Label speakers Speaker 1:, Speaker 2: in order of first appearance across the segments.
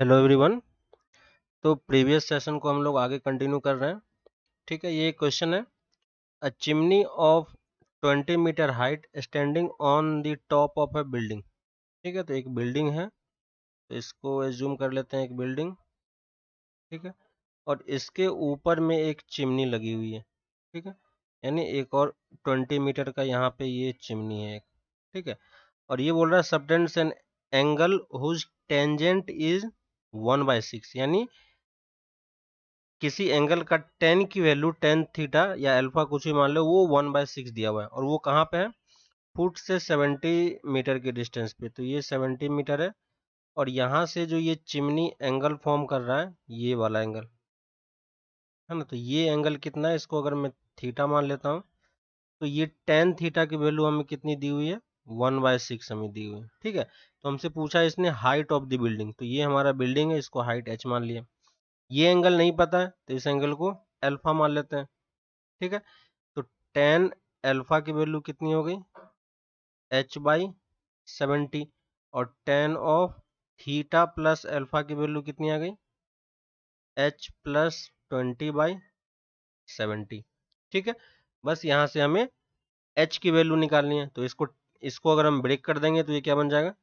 Speaker 1: Hello everyone. तो previous session को हम लोग आगे कंटिन्यू कर रहे हैं। ठीक है, ये क्वेश्चन है, a chimney of 20 metre height standing on the top of a building. ठीक है, तो एक बिल्डिंग है, तो इसको एज्यूम कर लेते हैं एक बिल्डिंग। ठीक है, और इसके ऊपर में एक चिमनी लगी हुई है। ठीक है, यानी एक और 20 मीटर का यहाँ पे ये चिमनी है एक। ठीक है, और ये बोल रहा है subtends an angle whose tangent is 1/6, यानी किसी एंगल का टेन की वैल्यू टेन थीटा या अल्फा कुछ भी मान लो, वो 1/6 दिया हुआ है, और वो कहाँ पे है, फुट से 70 मीटर के डिस्टेंस पे। तो ये 70 मीटर है, और यहाँ से जो ये चिमनी एंगल फॉर्म कर रहा है, ये वाला एंगल है ना, तो ये एंगल कितना है, इसको अगर मैं थीटा मान लेता हूँ, तो ये टेन थीटा की वैल्यू हमें कितनी दी हुई है, 1/6 हमें दी हुई है। ठीक है, तो हमसे पूछा इसने हाइट ऑफ द बिल्डिंग, तो ये हमारा बिल्डिंग है, इसको हाइट h मान लिया। ये एंगल नहीं पता है, तो इस एंगल को अल्फा मान लेते हैं। ठीक है, तो टेन अल्फा की वैल्यू कितनी हो गई, h/70, और ten of theta plus alpha की वैल्यू कितनी आ गई, h+20/70। ठीक है, बस यहाँ से हमें h की वैल्यू निकालनी है, तो इसको अगर हम ब्रेक कर देंगे तो ये क्या बन जाएगा,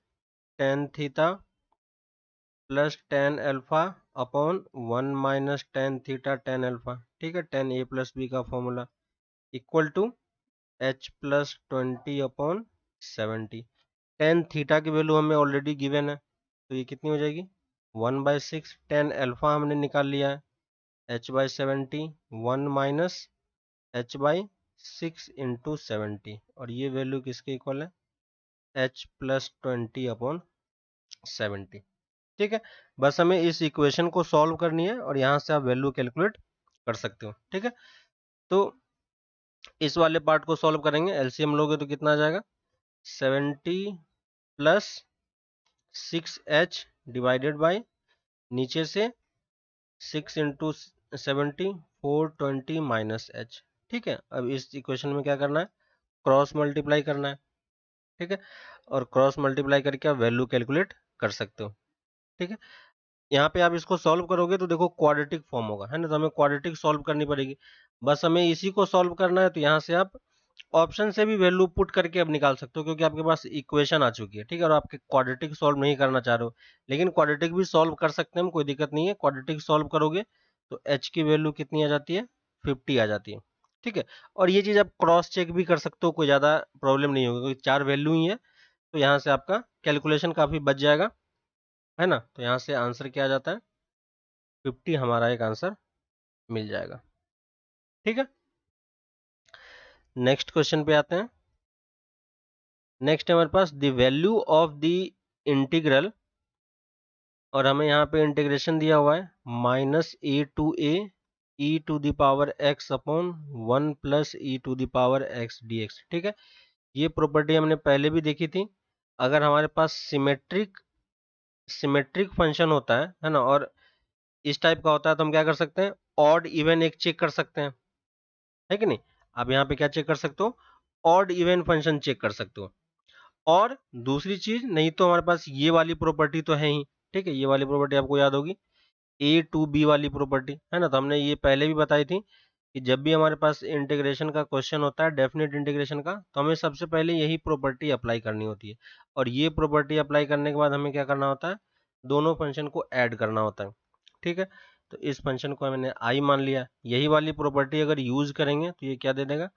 Speaker 1: tan theta plus tan alpha upon 1 - tan theta tan alpha. ठीक है, टेन a प्लस बी का formula equal to h+20/70। Tan theta की वैल्यू हमें ऑलरेडी गिवन है, तो ये कितनी हो जाएगी, 1/6। टेन अल्फा हमने निकाल लिया है, h/70, 1 - h/6 × 70, और ये वैल्यू किसके इक्वल है, h+20/70। ठीक है, बस हमें इस इक्वेशन को सॉल्व करनी है, और यहाँ से आप वैल्यू कैलकुलेट कर सकते हो। ठीक है, तो इस वाले पार्ट को सॉल्व करेंगे, एलसीएम लोगे तो कितना आ जाएगा, 70 प्लस 6h डिवाइडेड बाई, नीचे से 6 × 70, 420 - h। ठीक है, अब इस इक्वेशन में क्या करना है, क्रॉस मल्टीप्लाई करना है। ठीक है, और क्रॉस मल्टीप्लाई करके आप वैल्यू कैलकुलेट कर सकते हो। ठीक है, यहाँ पे आप इसको सॉल्व करोगे तो देखो क्वाड्रेटिक फॉर्म होगा, है ना, तो हमें क्वाड्रेटिक सॉल्व करनी पड़ेगी। बस हमें इसी को सॉल्व करना है, तो यहाँ से आप ऑप्शन से भी वैल्यू पुट करके अब निकाल सकते हो, क्योंकि आपके पास इक्वेशन आ चुकी है। ठीक है, और आपके क्वाड्रेटिक सॉल्व नहीं करना चाह रहे हो, लेकिन क्वाड्रेटिक भी सॉल्व कर सकते हैं हम, कोई दिक्कत नहीं है। क्वाड्रेटिक सॉल्व करोगे तो h की वैल्यू कितनी आ जाती है, 50 आ जाती है। ठीक है, और ये चीज आप क्रॉस चेक भी कर सकते हो, कोई ज्यादा प्रॉब्लम नहीं होगी, क्योंकि चार वैल्यू ही है, तो यहाँ से आपका कैलकुलेशन काफी बच जाएगा, है ना। तो यहाँ से आंसर क्या आ जाता है, 50 हमारा एक आंसर मिल जाएगा। ठीक है, नेक्स्ट क्वेश्चन पे आते हैं। नेक्स्ट है हमारे पास the value of the integral, और हमें यहाँ पे इंटीग्रेशन दिया हुआ है -a to a e⁻x/1 + e⁻x dx। ठीक है, ये प्रॉपर्टी हमने पहले भी देखी थी। अगर हमारे पास सिमेट्रिक फंक्शन होता है ना, और इस टाइप का होता है, तो हम क्या कर सकते हैं, ऑड इवन एक चेक कर सकते हैं, है कि नहीं। आप यहाँ पे क्या चेक कर सकते हो, ऑड इवन फंक्शन चेक कर सकते हो। और दूसरी चीज, नहीं तो हमारे पास ये वाली प्रॉपर्टी तो है ही। ठीक है, ये वाली प्रॉपर्टी आपको याद होगी, a to b वाली प्रॉपर्टी, है ना, तो हमने ये पहले भी बताई थी कि जब भी हमारे पास इंटीग्रेशन का क्वेश्चन होता है, डेफिनेट इंटीग्रेशन का, तो हमें सबसे पहले यही प्रॉपर्टी अप्लाई करनी होती है। और ये प्रॉपर्टी अप्लाई करने के बाद हमें क्या करना होता है, दोनों फंक्शन को ऐड करना होता है। ठीक है, तो इस फंक्शन को मैंने आई मान लिया, यही वाली प्रॉपर्टी अगर यूज करेंगे तो ये क्या दे देगा,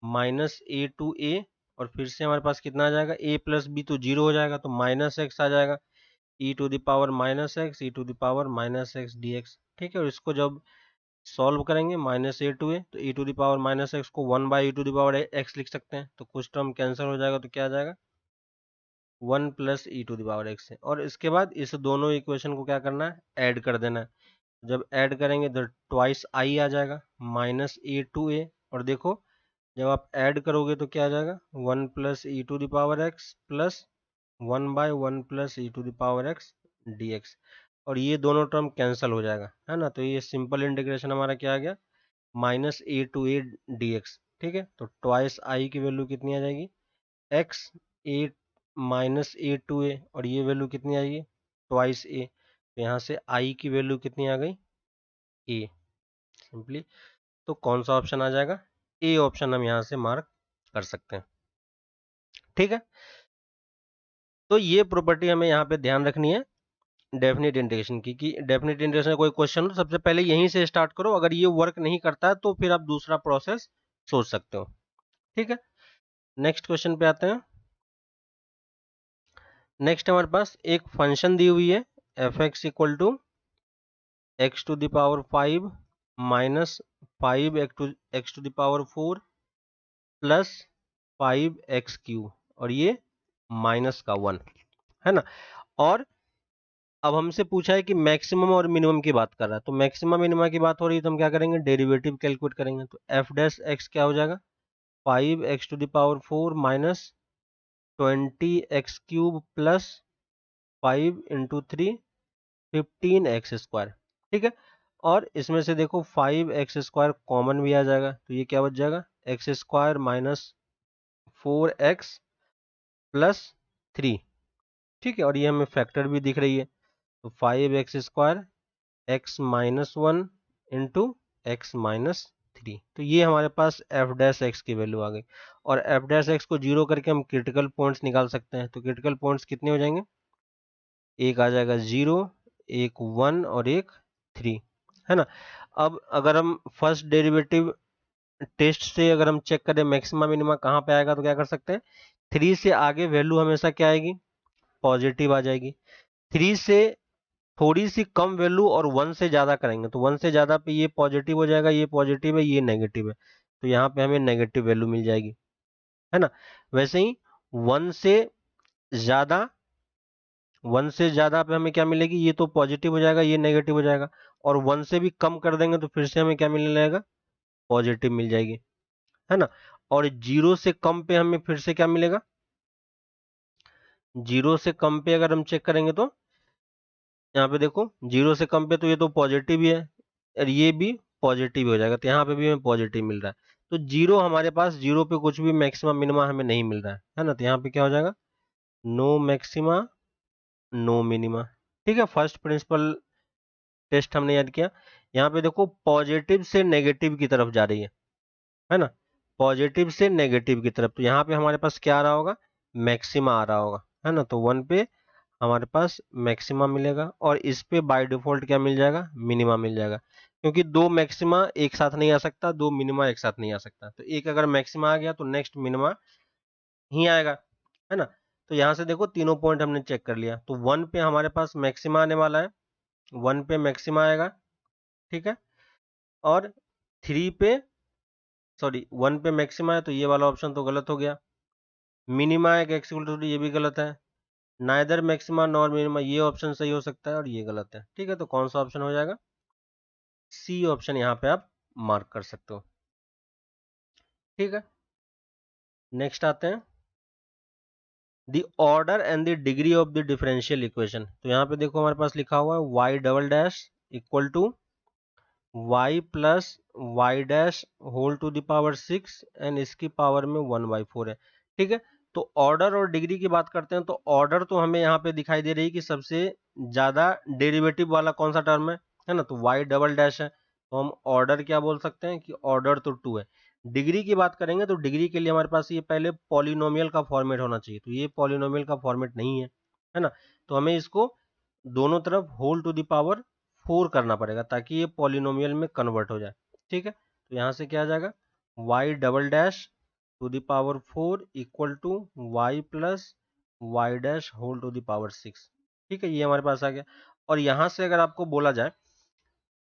Speaker 1: -a to a, और फिर से हमारे पास कितना आ जाएगा, a+b तो जीरो हो जाएगा, तो -x आ जाएगा, e⁻−x dx। ठीक है, और इसको जब सॉल्व करेंगे -a to a, तो e⁻−x को 1/e⁻x लिख सकते हैं, तो कुछ टर्म कैंसिल हो जाएगा, तो क्या आ जाएगा, 1 + e⁻x है। और इसके बाद इस दोनों इक्वेशन को क्या करना है, ऐड कर देना है। जब ऐड करेंगे तो ट्वाइस आई आ जाएगा, -a to a, और देखो जब आप ऐड करोगे तो क्या आ जाएगा, 1 + e⁻x प्लस 1/1 + e⁻x dx, और ये दोनों टर्म कैंसिल हो जाएगा, है ना। तो ये सिंपल इंटीग्रेशन हमारा क्या आ गया, -a to a dx। ठीक है, तो ट्वाइस आई की वैल्यू कितनी आ जाएगी, x a -a to a, और ये वैल्यू कितनी आएगी, ट्वाइस a। तो यहाँ से आई की वैल्यू कितनी आ गई, ए सिंपली। तो कौन सा ऑप्शन आ जाएगा, ए ऑप्शन हम यहाँ से मार्क कर सकते हैं। ठीक है, तो ये प्रॉपर्टी हमें यहाँ पे ध्यान रखनी है डेफिनेट इंटीग्रेशन की, कि डेफिनेट इंटीग्रेशन का कोई क्वेश्चन हो सबसे पहले यहीं से स्टार्ट करो, अगर ये वर्क नहीं करता है तो फिर आप दूसरा प्रोसेस सोच सकते हो। ठीक है, नेक्स्ट क्वेश्चन पे आते हैं। नेक्स्ट हमारे पास एक फंक्शन दी हुई है f x equal to x to the power 5 minus 5 x to the power 4 plus 5x³ और ये माइनस का 1 है ना। और अब हमसे पूछा है कि मैक्सिमम और मिनिमम की बात कर रहा है, तो मैक्सिमम मिनिमम की बात हो रही है तो हम क्या करेंगे, डेरिवेटिव कैलकुलेट करेंगे। तो एफ डैश एक्स क्या हो जाएगा, 5x⁴ minus 20x³ plus 5 × 3 15x²। ठीक है, और इसमें से देखो 5x² कॉमन भी आ जाएगा, तो ये क्या बच जाएगा, x² माइनस 4x प्लस 3। ठीक है, और ये हमें फैक्टर भी दिख रही है, तो 5x² x minus 1 into x minus 3। तो ये हमारे पास एफ डैश एक्स की वैल्यू आ गई, और एफ डैश एक्स को जीरो करके हम क्रिटिकल पॉइंट्स निकाल सकते हैं। तो क्रिटिकल पॉइंट्स कितने हो जाएंगे, एक आ जाएगा 0, एक 1 और एक 3, है ना। अब अगर हम फर्स्ट डेरिवेटिव टेस्ट से अगर हम चेक करें मैक्सिमम मिनिमा कहाँ पे आएगा, तो क्या कर सकते हैं, 3 से आगे वैल्यू हमेशा क्या आएगी, पॉजिटिव आ जाएगी। 3 से थोड़ी सी कम वैल्यू और 1 से ज्यादा करेंगे, तो 1 से ज्यादा पे ये पॉजिटिव हो जाएगा, ये पॉजिटिव है, ये नेगेटिव है, तो यहाँ पे हमें नेगेटिव वैल्यू मिल जाएगी, है ना। वैसे ही 1 से ज्यादा 1 से ज्यादा पे हमें क्या मिलेगी, ये तो पॉजिटिव हो जाएगा, ये नेगेटिव हो जाएगा, और 1 से भी कम कर देंगे तो फिर से हमें क्या मिलने लगेगा, पॉजिटिव मिल जाएगी, है ना। और 0 से कम पे हमें फिर से क्या मिलेगा, 0 से कम पे अगर हम चेक करेंगे तो यहाँ पे देखो 0 से कम पे तो ये तो पॉजिटिव ही है, और ये भी पॉजिटिव हो जाएगा, तो यहाँ पे भी हमें पॉजिटिव मिल रहा है। तो जीरो हमारे पास, जीरो पे कुछ भी मैक्सिमम मिनिमा हमें नहीं मिल रहा है ना, तो यहाँ पे क्या हो जाएगा, नो मैक्सिमा नो मिनिमा। ठीक है, फर्स्ट प्रिंसिपल टेस्ट हमने याद किया। यहाँ पे देखो पॉजिटिव से नेगेटिव की तरफ जा रही है ना, पॉजिटिव से नेगेटिव की तरफ, तो यहाँ पे हमारे पास क्या आ रहा होगा, मैक्सिमा आ रहा होगा, है ना। तो 1 पे हमारे पास मैक्सिमा मिलेगा, और इस पे बाय डिफॉल्ट क्या मिल जाएगा, मिनिमा मिल जाएगा, क्योंकि दो मैक्सिमा एक साथ नहीं आ सकता, दो मिनिमा एक साथ नहीं आ सकता, तो एक अगर मैक्सिमा आ गया तो नेक्स्ट मिनिमा ही आएगा, है ना। तो यहाँ से देखो तीनों पॉइंट हमने चेक कर लिया, तो 1 पे हमारे पास मैक्सिमा आने वाला है, 1 पे मैक्सिमा आएगा, ठीक है। और 3 पे, सॉरी 1 पे मैक्सिमा है तो ये वाला ऑप्शन तो गलत हो गया, मिनिमा है एक्स इक्वल टू ये भी गलत है, नाइदर मैक्सिमा नॉर मिनिमा ये ऑप्शन सही हो सकता है, और ये गलत है। ठीक है, तो कौन सा ऑप्शन हो जाएगा, सी ऑप्शन यहाँ पे आप मार्क कर सकते हो। ठीक है, नेक्स्ट आते हैं, the order and the degree of the differential equation. तो यहाँ पे देखो हमारे पास लिखा हुआ है y double dash equal to y plus y dash whole to the power 6 and इसकी पावर में 1/4 है। ठीक है, तो ऑर्डर और डिग्री की बात करते हैं, तो ऑर्डर तो हमें यहाँ पे दिखाई दे रही है कि सबसे ज्यादा डेरिवेटिव वाला कौन सा टर्म है ना, तो वाई डबल डैश है, तो हम ऑर्डर क्या बोल सकते हैं कि ऑर्डर तो 2 है। डिग्री की बात करेंगे तो डिग्री के लिए हमारे पास ये पहले पॉलिनोमियल का फॉर्मेट होना चाहिए, तो ये पॉलिनोमियल का फॉर्मेट नहीं है ना, तो हमें इसको दोनों तरफ होल टू द पावर 4 करना पड़ेगा ताकि ये पॉलिनोमियल में कन्वर्ट हो जाए। ठीक है, तो यहाँ से क्या आ जाएगा, y double dash to the power 4 equal to y plus y dash whole to the power 6। ठीक है, ये हमारे पास आ गया। और यहाँ से अगर आपको बोला जाए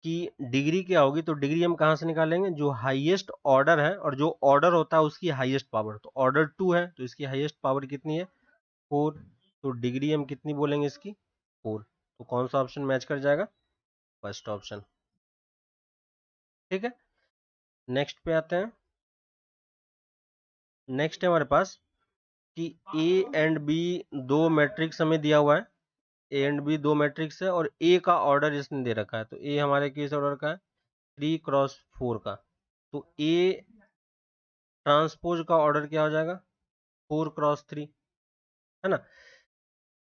Speaker 1: कि डिग्री क्या होगी, तो डिग्री हम कहाँ से निकालेंगे, जो हाईएस्ट ऑर्डर है और जो ऑर्डर होता है उसकी हाईएस्ट पावर, तो ऑर्डर 2 है तो इसकी हाईएस्ट पावर कितनी है, 4, तो डिग्री हम कितनी बोलेंगे इसकी, 4। तो कौन सा ऑप्शन मैच कर जाएगा, फर्स्ट ऑप्शन। ठीक है, नेक्स्ट पे आते हैं। नेक्स्ट है हमारे पास कि ए एंड बी दो मैट्रिक्स हमें दिया हुआ है, ए एंड बी दो मैट्रिक्स है, और ए का ऑर्डर इसने दे रखा है, तो ए हमारे किस ऑर्डर का है, 3 × 4 का, तो ए ट्रांसपोज का ऑर्डर क्या हो जाएगा, 4 × 3, है ना।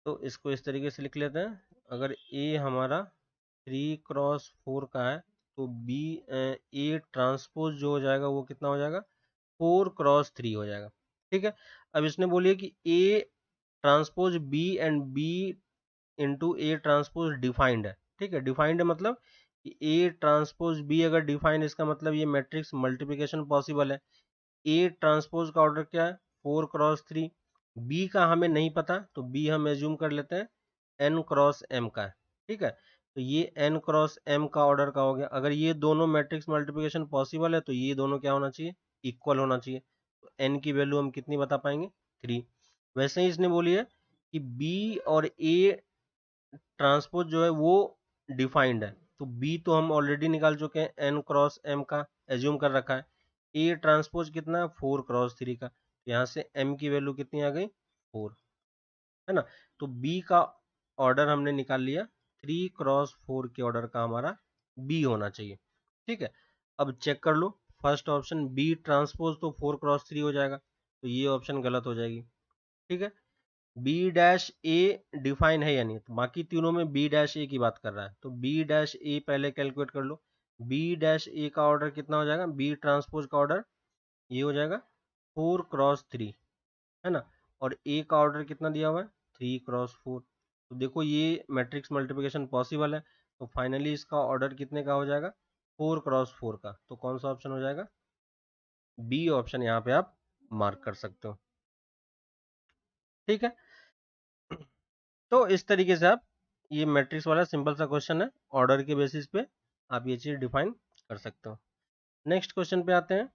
Speaker 1: तो इसको इस तरीके से लिख लेते हैं, अगर ए हमारा 3x4 का है तो बी ए ट्रांसपोज जो हो जाएगा वो कितना हो जाएगा 4x3 हो जाएगा। ठीक है, अब इसने बोलिए कि A transpose B and B into A transpose defined है। ठीक है, डिफाइंड है मतलब कि ए ट्रांसपोज बी अगर डिफाइंड, इसका मतलब ये मैट्रिक्स मल्टीप्लिकेशन पॉसिबल है। ए ट्रांसपोज का ऑर्डर क्या है 4x3, बी का हमें नहीं पता तो बी हम एज्यूम कर लेते हैं n×m का है। ठीक है, तो ये n×m का ऑर्डर का हो गया। अगर ये दोनों मैट्रिक्स मल्टीप्लिकेशन पॉसिबल है तो ये दोनों क्या होना चाहिए, इक्वल होना चाहिए। तो n की वैल्यू हम कितनी बता पाएंगे 3। वैसे ही इसने बोली है कि b और a ट्रांसपोज जो है वो डिफाइंड है, तो b तो हम ऑलरेडी निकाल चुके हैं n×m का एज्यूम कर रखा है। a ट्रांसपोज कितना 4×3 का, तो यहाँ से m की वैल्यू कितनी आ गई 4, है ना। तो b का ऑर्डर हमने निकाल लिया, 3×4 के ऑर्डर का हमारा b होना चाहिए। ठीक है, अब चेक कर लो, फर्स्ट ऑप्शन b ट्रांसपोज तो 4×3 हो जाएगा, तो ये ऑप्शन गलत हो जाएगी। ठीक है, बी डैश ए डिफाइन है या नहीं, तो बाकी तीनों में बी डैश ए की बात कर रहा है, तो बी डैश ए पहले कैलकुलेट कर लो। बी डैश ए का ऑर्डर कितना हो जाएगा, बी ट्रांसपोज का ऑर्डर ये हो जाएगा 4×3, है ना, और ए का ऑर्डर कितना दिया हुआ है 3×4। तो देखो ये मैट्रिक्स मल्टीप्लिकेशन पॉसिबल है, तो फाइनली इसका ऑर्डर कितने का हो जाएगा 4×4 का, तो कौन सा ऑप्शन हो जाएगा, बी ऑप्शन यहाँ पे आप मार्क कर सकते हो। ठीक है, तो इस तरीके से आप, ये मैट्रिक्स वाला सिंपल सा क्वेश्चन है, ऑर्डर के बेसिस पे आप ये चीज डिफाइन कर सकते हो। नेक्स्ट क्वेश्चन पे आते हैं।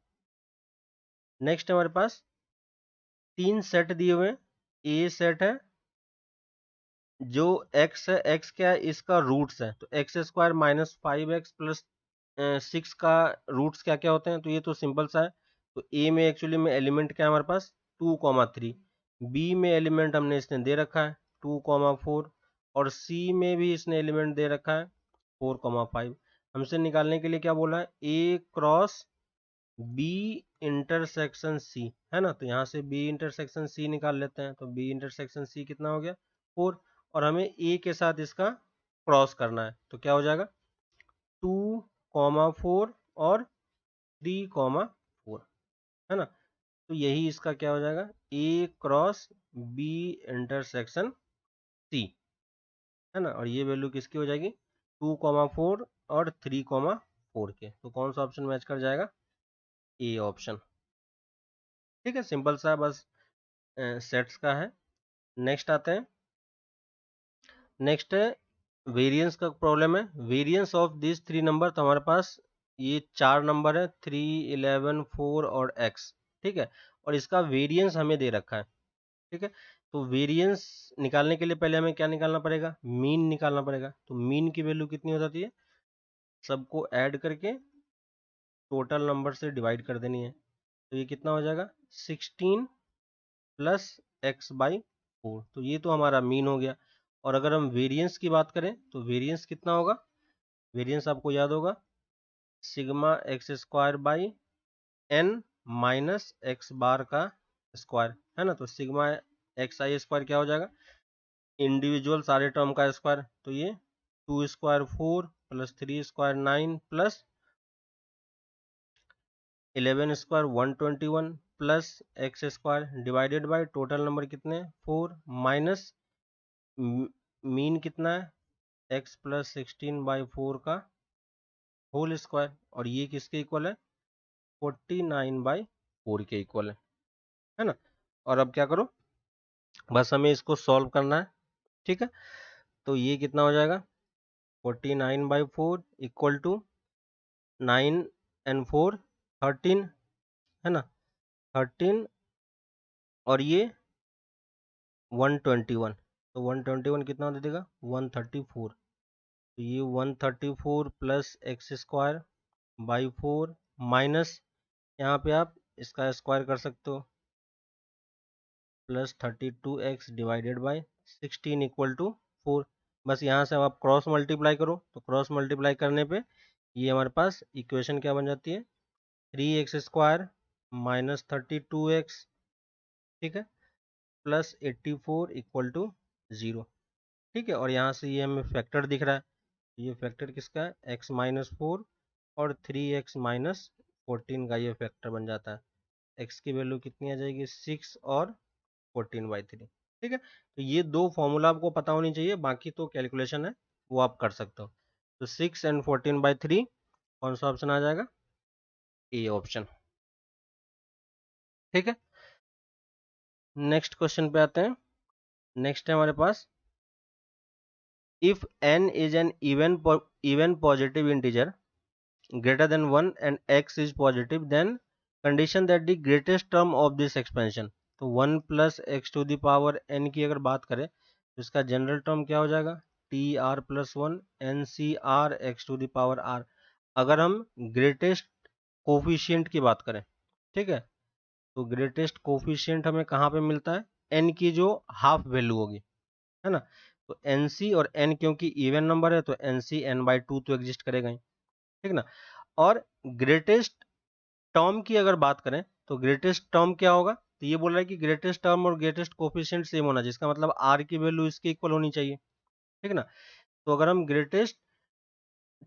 Speaker 1: नेक्स्ट हमारे पास 3 सेट दिए हुए हैं। ए सेट है, जो x है, x क्या है, इसका रूट्स है, तो x² माइनस 5x प्लस 6 का रूट्स क्या क्या होते हैं, तो ये तो सिंपल सा है। तो ए में एक्चुअली में एलिमेंट क्या है हमारे पास 2,3, बी में एलिमेंट हमने इसने दे रखा है 2,4, और सी में भी इसने एलिमेंट दे रखा है 4,5। हमसे निकालने के लिए क्या बोला है, ए क्रॉस बी इंटरसेक्शन सी, है ना, तो यहाँ से बी इंटरसेक्शन सी निकाल लेते हैं, तो बी इंटरसेक्शन सी कितना हो गया 4, और हमें ए के साथ इसका क्रॉस करना है, तो क्या हो जाएगा 2,4 और 3,4, है ना, तो यही इसका क्या हो जाएगा ए क्रॉस बी इंटरसेक्शन सी, है ना, और ये वैल्यू किसकी हो जाएगी 2,4 और 3,4 के, तो कौन सा ऑप्शन मैच कर जाएगा, ए ऑप्शन। ठीक है, सिंपल सा बस सेट्स का है। नेक्स्ट आते हैं, नेक्स्ट है वेरिएंस का प्रॉब्लम है। वेरिएंस ऑफ दिस 3 नंबर, तो हमारे पास ये 4 नंबर है 3, 11, 4 और x। ठीक है, और इसका वेरिएंस हमें दे रखा है। ठीक है, तो वेरिएंस निकालने के लिए पहले हमें क्या निकालना पड़ेगा, मीन निकालना पड़ेगा। तो मीन की वैल्यू कितनी हो जाती है, सबको ऐड करके टोटल नंबर से डिवाइड कर देनी है, तो ये कितना हो जाएगा 16 प्लस x/4, तो ये तो हमारा मीन हो गया। और अगर हम वेरिएंस की बात करें तो वेरिएंस कितना होगा, वेरिएंस आपको याद होगा सिग्मा x² माइनस एक्स बार का स्क्वायर, है ना, तो सिग्मा xi² क्या हो जाएगा, इंडिविजुअल सारे टर्म का स्क्वायर, तो ये 2² 4 plus 3² 9 plus 11² 121 plus x² divided by total number कितने 4 माइनस मीन कितना है x प्लस 16/4 का होल स्क्वायर, और ये किसके इक्वल है 49/4 के इक्वल है ना। और अब क्या करो, बस हमें इसको सॉल्व करना है। ठीक है, तो ये कितना हो जाएगा 49/4 इक्वल टू 9 and 4 13, है ना, 13, और ये 121, तो 121 कितना दे देगा 134, तो ये 134 प्लस x²/4 माइनस, यहाँ पे आप इसका स्क्वायर कर सकते हो, plus 32x divided by 16 equal to 4। बस यहाँ से आप क्रॉस मल्टीप्लाई करो, तो क्रॉस मल्टीप्लाई करने पे ये हमारे पास इक्वेशन क्या बन जाती है 3x² माइनस 32x, ठीक है, प्लस 84 इक्वल टू 0, ठीक है। और यहाँ से ये हमें फैक्टर दिख रहा है, ये फैक्टर किसका है, x माइनस 4 और 3x माइनस 14 का ये फैक्टर बन जाता है। x की वैल्यू कितनी आ जाएगी, 6 और 14/3, ठीक है। तो ये दो फॉर्मूला आपको पता होनी चाहिए, बाकी तो कैलकुलेशन है वो आप कर सकते हो। तो 6 और 14/3 कौन सा ऑप्शन आ जाएगा, ए ऑप्शन, ठीक है। नेक्स्ट क्वेश्चन पे आते हैं। नेक्स्ट है हमारे पास, if n is an even positive integer greater than 1 and x is positive, then condition that the greatest term of this expansion, तो 1 plus x to the power n की अगर बात करें तो इसका जनरल टर्म क्या हो जाएगा, t r plus 1 n c r x to the power r. अगर हम ग्रेटेस्ट कोफिशियंट की बात करें, ठीक है, तो ग्रेटेस्ट कोफिशियंट हमें कहाँ पे मिलता है, n की जो हाफ वैल्यू होगी, है ना। तो एन सी और n क्योंकि इवन नंबर है तो एन सी n/2 तो एग्जिस्ट करेगा ही, ठीक ना। और ग्रेटेस्ट टर्म की अगर बात करें तो ग्रेटेस्ट टर्म क्या होगा, तो ये बोल रहा है कि ग्रेटेस्ट टर्म और ग्रेटेस्ट कोफिशिएंट सेम होना, जिसका मतलब आर की वैल्यू इसके इक्वल होनी चाहिए, ठीक ना। तो अगर हम ग्रेटेस्ट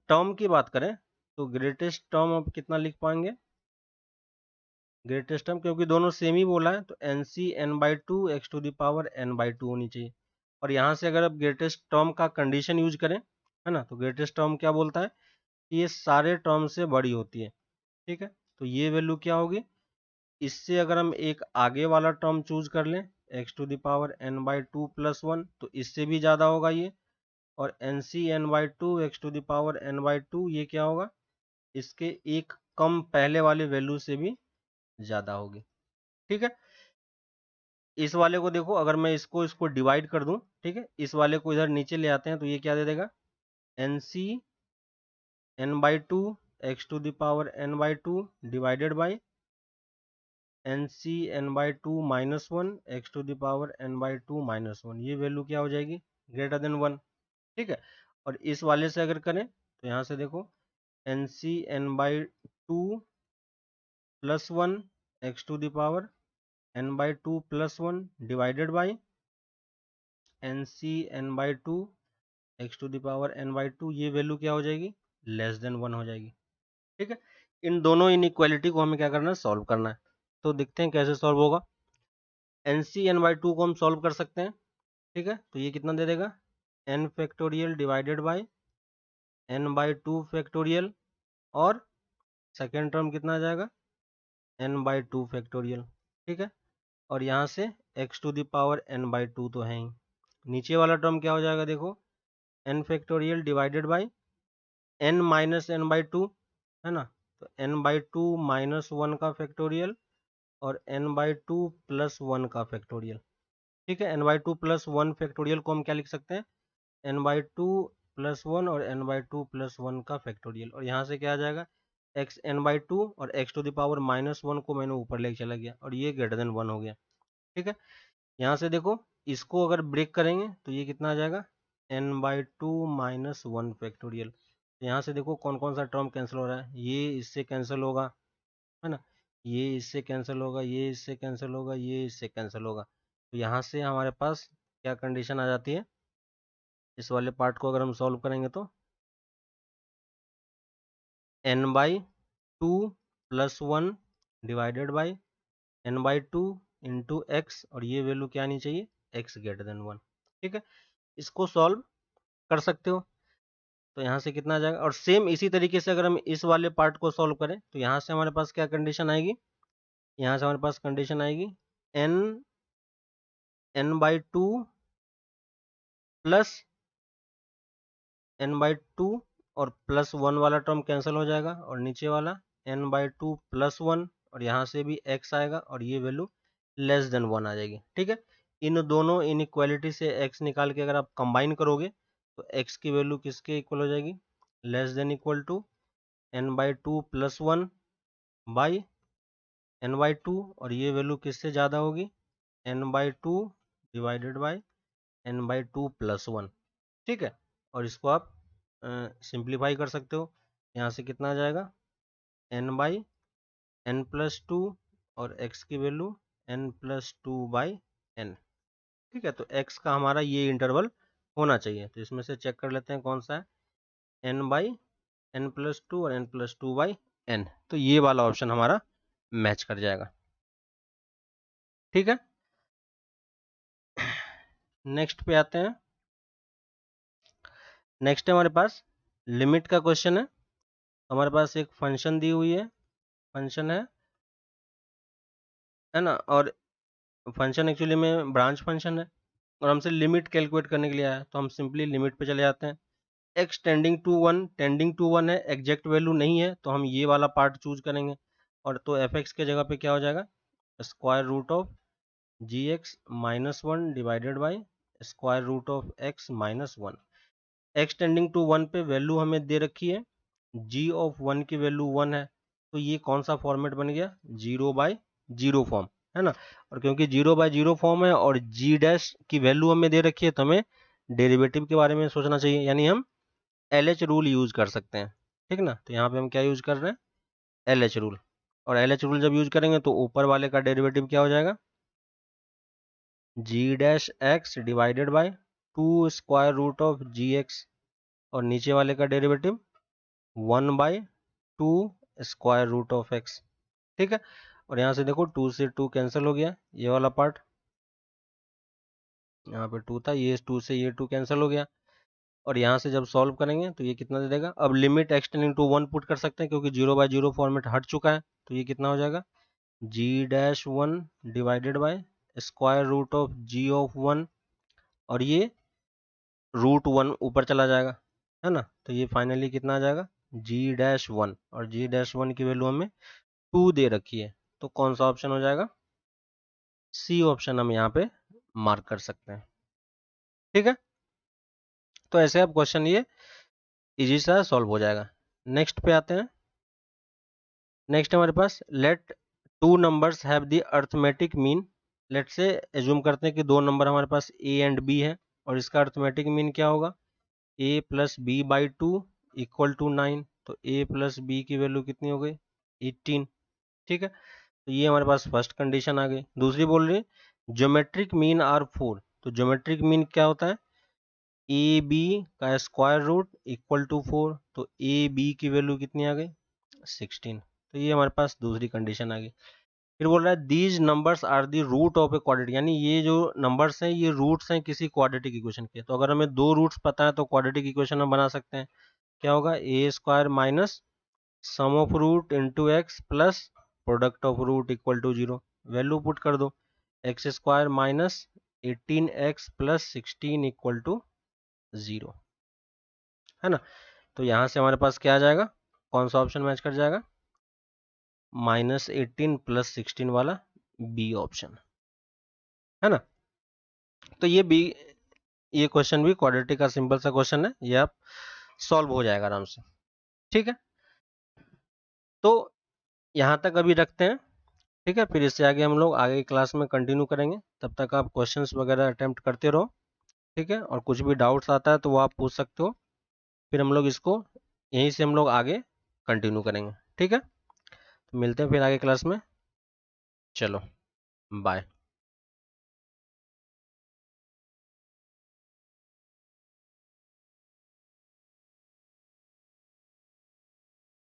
Speaker 1: टर्म की बात करें तो ग्रेटेस्ट टर्म अब कितना लिख पाएंगे, ग्रेटेस्ट टर्म क्योंकि दोनों सेम ही बोला है तो n c n/2 x to the power n/2 होनी चाहिए। और यहाँ से अगर आप ग्रेटेस्ट टर्म का कंडीशन यूज करें, है ना, तो ग्रेटेस्ट टर्म क्या बोलता है कि ये सारे टर्म से बड़ी होती है, ठीक है। तो ये वैल्यू क्या होगी, इससे अगर हम एक आगे वाला टर्म चूज कर लें x to the power n/2 plus 1 तो इससे भी ज़्यादा होगा ये। और n c n/2 x to the power n/2 ये क्या होगा, इसके एक कम पहले वाले वैल्यू से भी ज़्यादा होगी, ठीक है। इस वाले को देखो, अगर मैं इसको इसको डिवाइड कर दूं, ठीक है, इस वाले को इधर नीचे ले आते हैं तो ये क्या दे देगा, n c n/2 x to the power n/2 divided by n c n/2 minus 1 x to the power n/2 minus 1, ये वैल्यू क्या हो जाएगी, ग्रेटर देन 1, ठीक है। और इस वाले से अगर करें तो यहाँ से देखो n c n/2 plus 1 x to the power n/2 plus 1 divided by n c n/2 x to the power n/2, ये वैल्यू क्या हो जाएगी, लेस देन 1 हो जाएगी, ठीक है। इन दोनों इनइक्वालिटी को हमें क्या करना है, सॉल्व करना है। तो देखते हैं कैसे सॉल्व होगा। एन सी n/2 को हम सॉल्व कर सकते हैं, ठीक है। तो ये कितना दे देगा, n factorial divided by n/2 factorial, और सेकेंड टर्म कितना आ जाएगा, n/2 फैक्टोरियल, ठीक है। और यहाँ से x to the power n/2 तो है ही, नीचे वाला टर्म क्या हो जाएगा देखो, n factorial divided by n minus n/2, है ना। तो n/2 माइनस 1 का फैक्टोरियल और n/2 प्लस 1 का फैक्टोरियल, ठीक है। n/2 प्लस 1 फैक्टोरियल को हम क्या लिख सकते हैं, n/2 प्लस 1 और n/2 प्लस 1 का फैक्टोरियल। और यहाँ से क्या आ जाएगा, x n/2 और x to the power minus 1 को मैंने ऊपर लेके चला गया और ये ग्रेटर देन 1 हो गया, ठीक है। यहाँ से देखो इसको अगर ब्रेक करेंगे तो ये कितना आ जाएगा, n/2 माइनस 1 फैक्टोरियल। यहाँ से देखो कौन कौन सा टर्म कैंसिल हो रहा है, ये इससे कैंसिल होगा, है ना, ये इससे कैंसिल होगा, ये इससे कैंसिल होगा, ये इससे कैंसिल होगा। तो यहाँ से हमारे पास क्या कंडीशन आ जाती है, इस वाले पार्ट को अगर हम सॉल्व करेंगे तो n/2 plus 1 divided by n/2 into x, और ये वैल्यू क्या आनी चाहिए, x ग्रेटर देन 1, ठीक है। इसको सॉल्व कर सकते हो। तो यहाँ से कितना आ जाएगा, और सेम इसी तरीके से अगर हम इस वाले पार्ट को सॉल्व करें तो यहाँ से हमारे पास क्या कंडीशन आएगी, यहाँ से हमारे पास कंडीशन आएगी n/2 प्लस n/2 और प्लस 1 वाला टर्म कैंसिल हो जाएगा और नीचे वाला n/2 प्लस 1, और यहाँ से भी x आएगा और ये वैल्यू लेस देन 1 आ जाएगी, ठीक है। इन दोनों इनइक्वालिटी से x निकाल के अगर आप कंबाइन करोगे तो x की वैल्यू किसके इक्वल हो जाएगी, less than equal to n/2 plus 1 by n/2, और ये वैल्यू किससे ज़्यादा होगी, n/2 divided by n/2 plus 1, ठीक है। और इसको आप सिंप्लीफाई कर सकते हो, यहाँ से कितना आ जाएगा, n/n प्लस 2 और x की वैल्यू n+2/n, ठीक है, तो x का हमारा ये इंटरवल होना चाहिए। तो इसमें से चेक कर लेते हैं कौन सा है, n/n+2 और n+2/n। तो ये वाला ऑप्शन हमारा मैच कर जाएगा। ठीक है, नेक्स्ट पे आते हैं। नेक्स्ट है हमारे पास लिमिट का क्वेश्चन है। हमारे पास एक फंक्शन दी हुई है, फंक्शन है ना, और फंक्शन एक्चुअली में ब्रांच फंक्शन है और हमसे लिमिट कैलकुलेट करने के लिए आया है। तो हम सिंपली लिमिट पे चले जाते हैं। x टेंडिंग टू वन है, एग्जैक्ट वैल्यू नहीं है, तो हम ये वाला पार्ट चूज करेंगे। और तो fx के जगह पे क्या हो जाएगा, square root of gx-1 divided by square root of x-1। x tending to one पे वैल्यू हमें दे रखी है, g ऑफ 1 की वैल्यू 1 है, तो ये कौन सा फॉर्मेट बन गया, 0/0 फॉर्म, है ना। और क्योंकि 0/0 फॉर्म है और g डैश की वैल्यू हमें दे रखी है, तो हमें डेरिवेटिव के बारे में सोचना चाहिए, यानी हम LH रूल यूज कर सकते हैं। ठीक ना, तो यहाँ पे हम क्या यूज कर रहे हैं, LH रूल। और LH रूल जब यूज करेंगे तो ऊपर वाले का डेरिवेटिव क्या हो जाएगा, g-x divided by 2 square root of gx, और नीचे वाले का derivative 1/2 square root of x। ठीक है, और यहाँ से देखो 2 से 2 कैंसिल हो गया, ये वाला पार्ट, यहाँ पे 2 था, ये 2 से ये 2 कैंसिल हो गया। और यहाँ से जब सॉल्व करेंगे तो ये कितना दे देगा, अब लिमिट एक्सटेंडिंग टू 1 पुट कर सकते हैं क्योंकि 0/0 फॉर्मेट हट चुका है। तो ये कितना हो जाएगा, g-1 divided by square root of g of 1, और ये √1 ऊपर चला जाएगा, है ना। तो ये फाइनली कितना आ जाएगा, g-1, और g-1 की वैल्यू हमें 2 दे रखी है, तो कौन सा ऑप्शन हो जाएगा, सी ऑप्शन हम यहाँ पे मार्क कर सकते हैं। ठीक है, तो ऐसे अब क्वेश्चन ये इजी सा सॉल्व हो जाएगा। नेक्स्ट पे आते हैं। नेक्स्ट हमारे पास let two numbers have the arithmetic mean. Let's assume करते हैं कि दो नंबर हमारे पास a एंड b है, और इसका अर्थमेटिक मीन क्या होगा, a plus b by 2 equal to 9। तो a प्लस बी की वैल्यू कितनी हो गई, 18। ठीक है, तो ये हमारे पास फर्स्ट कंडीशन आ गई। दूसरी बोल रही है ज्योमेट्रिक मीन आर 4। तो ज्योमेट्रिक मीन क्या होता है, ए बी का स्क्वायर रूट इक्वल टू 4। तो ए बी की वैल्यू कितनी आ गई, 16। तो ये हमारे पास दूसरी कंडीशन आ गई। फिर बोल रहा है these numbers are the root of a quadratic, यानी ये जो नंबर्स हैं ये रूट्स हैं किसी क्वाड्रेटिक इक्वेशन के। तो अगर हमें दो रूट्स पता है तो क्वाड्रेटिक इक्वेशन हम बना सकते हैं। क्या होगा, a square minus sum of root into x plus product of root equal to 0। Value put कर दो, x square minus 18x plus 16 equal to 0, है ना। तो यहाँ से हमारे पास क्या आ जाएगा, कौन सा ऑप्शन मैच कर जाएगा, -18 प्लस 16 वाला बी ऑप्शन, है ना। तो ये क्वेश्चन भी क्वाड्रेटिक का सिंपल सा क्वेश्चन है, ये आप सॉल्व हो जाएगा आराम से। ठीक है, तो यहाँ तक अभी रखते हैं। ठीक है, फिर इससे आगे हम लोग आगे की क्लास में कंटिन्यू करेंगे। तब तक आप क्वेश्चंस वगैरह अटेम्प्ट करते रहो। ठीक है, और कुछ भी डाउट्स आता है तो वो आप पूछ सकते हो, फिर हम लोग इसको यहीं से हम लोग आगे कंटिन्यू करेंगे। ठीक है, तो मिलते हैं फिर आगे क्लास में। चलो, बाय।